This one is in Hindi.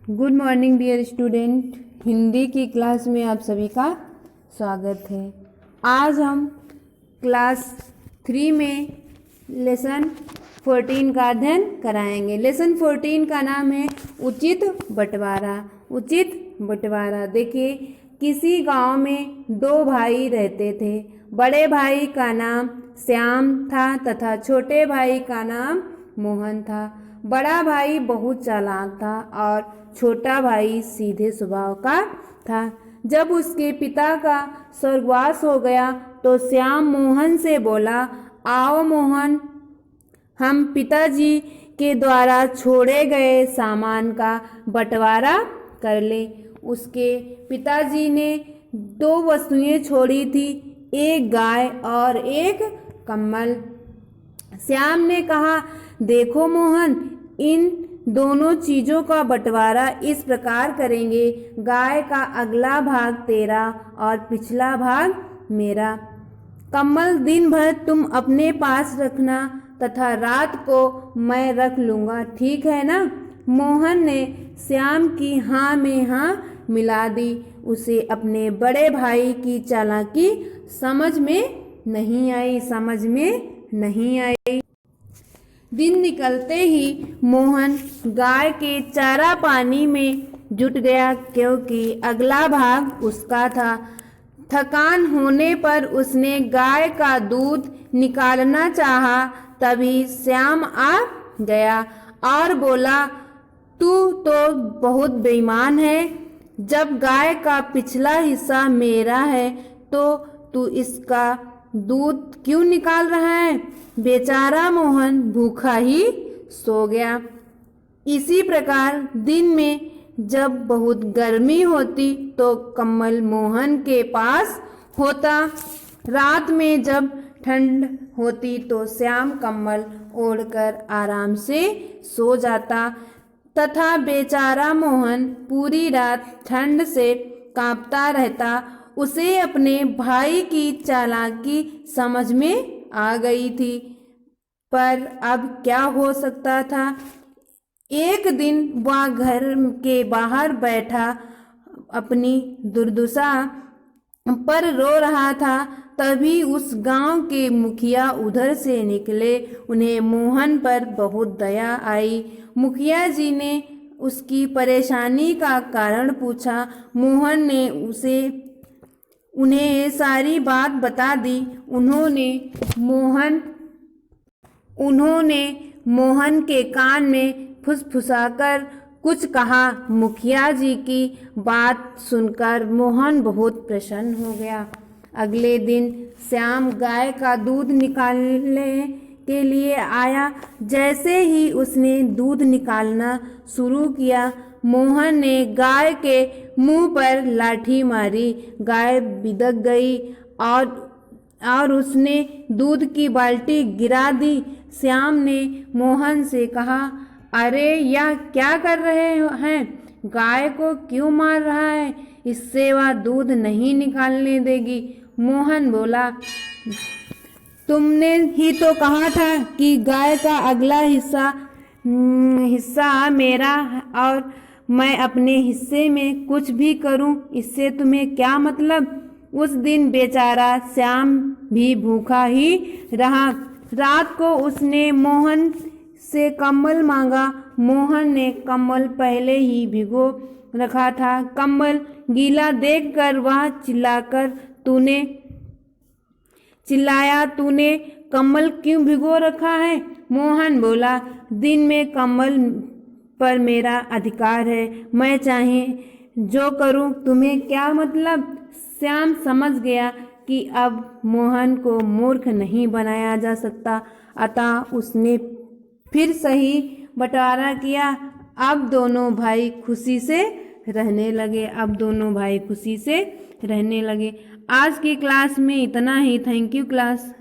Good morning dear student. Hindi की क्लास में आप सभी का स्वागत है। आज हम क्लास 3 में लेसन 14 का अध्ययन कराएंगे। लेसन 14 का नाम है उचित बंटवारा। उचित बंटवारा। देखिए, किसी गांव में दो भाई रहते थे। बड़े भाई का नाम श्याम था तथा छोटे भाई का नाम मोहन था। बड़ा भाई बहुत चालाक था और छोटा भाई सीधे स्वभाव का था। जब उसके पिता का स्वर्गवास हो गया तो श्याम मोहन से बोला, आओ मोहन, हम पिताजी के द्वारा छोड़े गए सामान का बंटवारा कर ले। उसके पिताजी ने दो वस्तुएं छोड़ी थी, एक गाय और एक कम्बल। श्याम ने कहा, देखो मोहन, इन दोनों चीजों का बंटवारा इस प्रकार करेंगे, गाय का अगला भाग तेरा और पिछला भाग मेरा। कम्बल दिन भर तुम अपने पास रखना तथा रात को मैं रख लूँगा, ठीक है ना? मोहन ने श्याम की हाँ में हाँ मिला दी। उसे अपने बड़े भाई की चालाकी समझ में नहीं आई। दिन निकलते ही मोहन गाय के चारा पानी में जुट गया, क्योंकि अगला भाग उसका था। थकान होने पर उसने गाय का दूध निकालना चाहा, तभी श्याम आ गया और बोला, तू तो बहुत बेईमान है। जब गाय का पिछला हिस्सा मेरा है तो तू इसका दूध क्यों निकाल रहा है? बेचारा मोहन भूखा ही सो गया। इसी प्रकार दिन में जब बहुत गर्मी होती तो कम्बल मोहन के पास होता। रात में जब ठंड होती तो श्याम कम्बल ओढ़कर आराम से सो जाता तथा बेचारा मोहन पूरी रात ठंड से कांपता रहता। उसे अपने भाई की चालाकी समझ में आ गई थी, पर अब क्या हो सकता था? एक दिन वह घर के बाहर बैठा अपनी दुर्दशा पर रो रहा था। तभी उस गांव के मुखिया उधर से निकले। उन्हें मोहन पर बहुत दया आई। मुखिया जी ने उसकी परेशानी का कारण पूछा। मोहन ने उन्हें सारी बात बता दी। उन्होंने मोहन के कान में फुसफुसाकर कुछ कहा। मुखिया जी की बात सुनकर मोहन बहुत प्रसन्न हो गया। अगले दिन श्याम गाय का दूध निकालने के लिए आया। जैसे ही उसने दूध निकालना शुरू किया, मोहन ने गाय के मुंह पर लाठी मारी। गाय बिदक गई और उसने दूध की बाल्टी गिरा दी। श्याम ने मोहन से कहा, अरे यह क्या कर रहे हैं? गाय को क्यों मार रहा है? इससे वह दूध नहीं निकालने देगी। मोहन बोला, तुमने ही तो कहा था कि गाय का अगला हिस्सा मेरा और मैं अपने हिस्से में कुछ भी करूं, इससे तुम्हें क्या मतलब? उस दिन बेचारा श्याम भी भूखा ही रहा। रात को उसने मोहन से कम्बल मांगा। मोहन ने कम्बल पहले ही भिगो रखा था। कम्बल गीला देखकर वह चिल्लाया, तूने कम्बल क्यों भिगो रखा है? मोहन बोला, दिन में कम्बल पर मेरा अधिकार है, मैं चाहे जो करूं, तुम्हें क्या मतलब? श्याम समझ गया कि अब मोहन को मूर्ख नहीं बनाया जा सकता, अतः उसने फिर सही बंटवारा किया। अब दोनों भाई खुशी से रहने लगे। आज की क्लास में इतना ही। Thank you class.